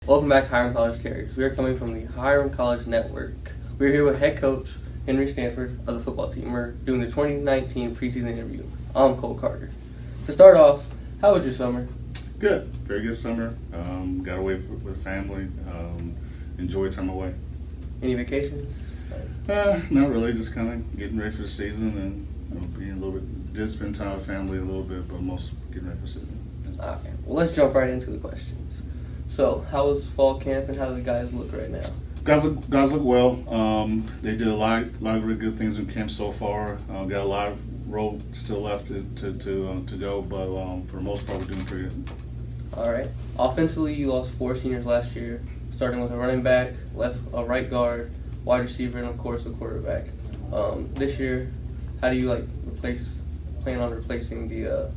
Welcome back, Hiram College Carriers. We are coming from the Hiram College Network. We're here with head coach Henry Stanford of the football team. We're doing the 2019 preseason interview. I'm Cole Carter. To start off, how was your summer? Good, very good summer. Got away with family. Enjoyed time away. Any vacations? Not really. Just kind of getting ready for the season and being a little bit. Did spend time with family a little bit, but most getting ready for the season. Okay. Well, let's jump right into the questions. So, how was fall camp and how do the guys look right now? Guys look well. They did a lot of really good things in camp so far. Got a lot of road still left to go, but for the most part, we're doing pretty good. All right. Offensively, you lost 4 seniors last year, starting with a running back, a right guard, wide receiver, and of course a quarterback. This year, how do you plan on replacing the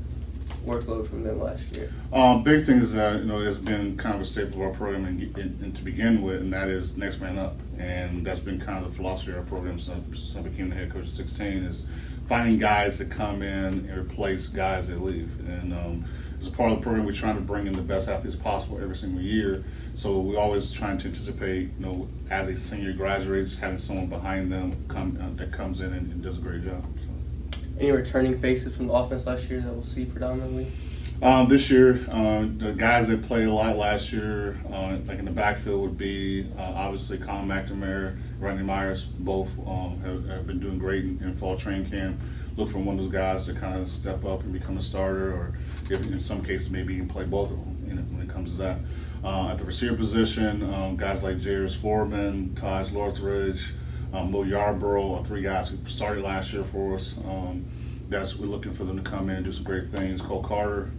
workload from them last year? Big thing is that it's been kind of a staple of our program and to begin with, and that is next man up, and that's been kind of the philosophy of our program since I became the head coach at 16 is finding guys that come in and replace guys that leave. And as part of the program, we're trying to bring in the best athletes possible every single year. So we're always trying to anticipate, as a senior graduates, having someone behind them that comes in and does a great job. So. Any returning faces from the offense last year that we'll see predominantly? This year, the guys that played a lot last year, like in the backfield, would be obviously Colin McNamara, Rodney Myers. Both have been doing great in fall training camp. Look for one of those guys to kind of step up and become a starter, or in some cases maybe even play both of them when it comes to that. At the receiver position, guys like Jairus Foreman, Taj Lorthridge, Mo Yarborough are 3 guys who started last year for us. We're looking for them to come in and do some great things. Cole Carter,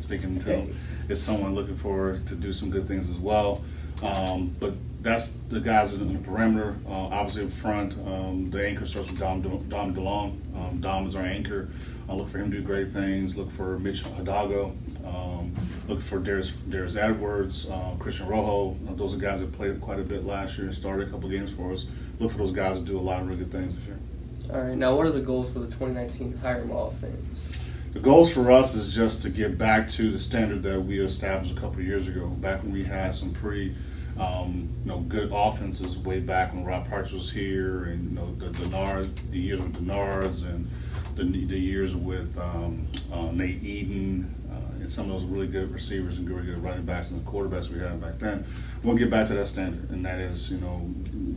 speaking to him, is someone looking for to do some good things as well. But that's the guys in the perimeter. Obviously up front, the anchor starts with Dom DeLong. Dom is our anchor. Look for him to do great things. Look for Mitch Hidalgo. Look for Darius Edwards, Christian Rojo. Those are guys that played quite a bit last year and started a couple games for us. Look for those guys to do a lot of really good things this year. All right. Now, what are the goals for the 2019 Hiram offense? The goals for us is just to get back to the standard that we established a couple of years ago, back when we had some pretty good offenses way back when Rob Parks was here, and the years with Denards, and the years with Nate Eden, and some of those really good receivers and really good running backs and the quarterbacks we had back then. We'll get back to that standard, and that is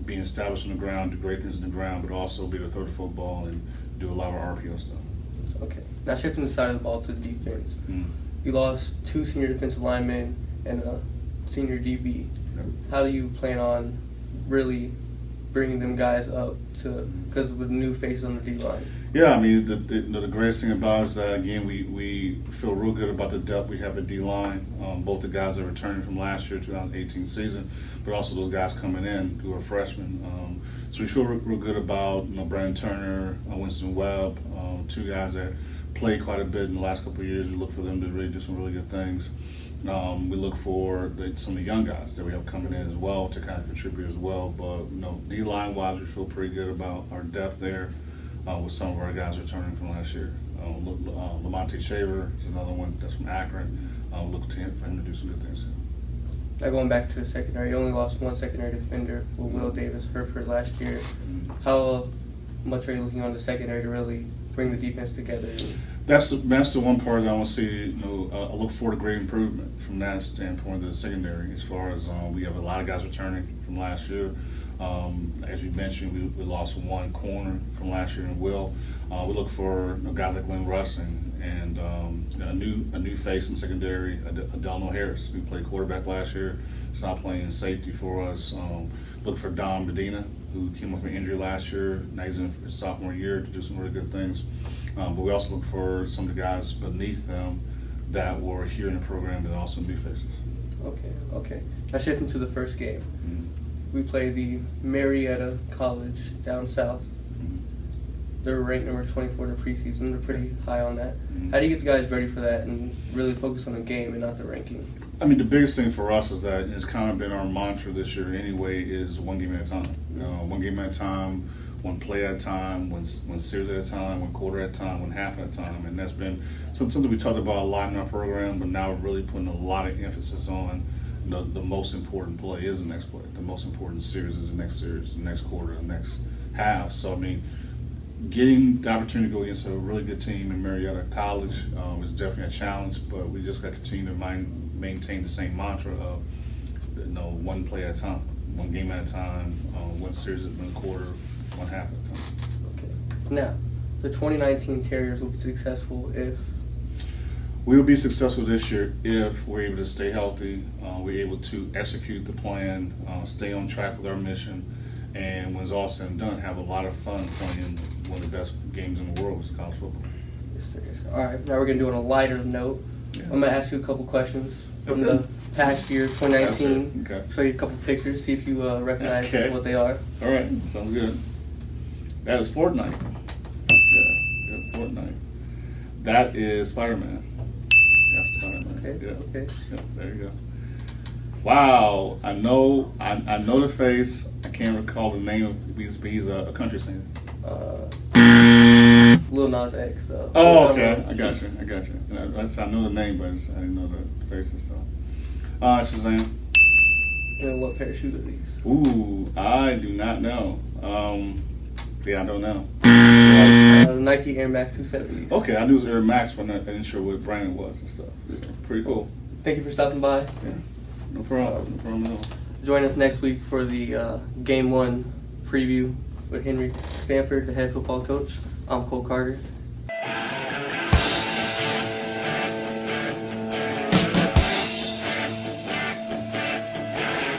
being established on the ground, do great things on the ground, but also be able to throw the football and do a lot of RPO stuff. Okay. Now shifting the side of the ball to the defense. You lost 2 senior defensive linemen and a senior DB. How do you plan on really bringing them guys up because with new faces on the D-line? Yeah, I mean, the greatest thing about it is that, again, we feel real good about the depth we have at D-line. Both the guys that are returning from last year, 2018 season, but also those guys coming in who are freshmen. So we feel real good about Brandon Turner, Winston Webb, 2 guys that played quite a bit in the last couple of years. We look for them to really do some really good things. We look for some of the young guys that we have coming in as well to kind of contribute as well. But D-line wise, we feel pretty good about our depth there with some of our guys returning from last year. Lamonte Shaver is another one that's from Akron. Look to him for him to do some good things. Now going back to the secondary, you only lost 1 secondary defender with Will Davis Herford last year. How much are you looking on the secondary to really bring the defense together? That's the one part that I want to see. I look forward to great improvement from that standpoint of the secondary. As far as we have a lot of guys returning from last year. As you mentioned, we lost 1 corner from last year in Will. We look for guys like Lynn Russing and a new face in secondary, Adelno Harris, who played quarterback last year. He's not playing in safety for us. Look for Don Medina, who came off an injury last year. Now he's in his sophomore year to do some really good things. But we also look for some of the guys beneath them that were here in the program that are also new faces. Okay. Now shifting to the first game. We play the Marietta College down south. They're ranked number 24 in the preseason. They're pretty high on that. How do you get the guys ready for that and really focus on the game and not the ranking? I mean, the biggest thing for us is that it's kind of been our mantra this year anyway, is one game at a time. One game at a time, one play at a time, one series at a time, one quarter at a time, one half at a time. And that's been something we talked about a lot in our program, but now we're really putting a lot of emphasis on the most important play is the next play. The most important series is the next quarter, the next half. So, I mean, getting the opportunity to go against a really good team in Marietta College is definitely a challenge, but we just got to continue to maintain the same mantra of, one play at a time, one game at a time, one series at one quarter, one half at a time. Okay. Now, the 2019 Terriers will be successful if? We will be successful this year if we're able to stay healthy, we're able to execute the plan, stay on track with our mission, and when it's all said and done, have a lot of fun playing one of the best games in the world, which is college football. Yes, sir. Yes, sir. All right, now we're going to do it on a lighter note. Yeah. I'm going to ask you a couple questions from the past year, 2019. Okay. Show you a couple pictures, see if you recognize what they are. All right, sounds good. That is Fortnite. Yeah, Fortnite. That is Spider-Man. Yeah, Spider-Man. Okay. Yeah. Okay. Yeah, there you go. Wow, I know the face. I can't recall the name of he's a country singer. Lil Nas X. Oh, okay. I got you. I know the name, but I didn't know the face and stuff. Shazam. And what pair of shoes are these? Ooh, I do not know. Yeah, I don't know. Nike Air Max 270s. Okay, I knew it was Air Max, but I didn't sure what brand it was and stuff. So, pretty cool. Thank you for stopping by. Yeah, no problem. No problem at all. Join us next week for the Game 1 preview with Henry Stanford, the head football coach. I'm Cole Carter.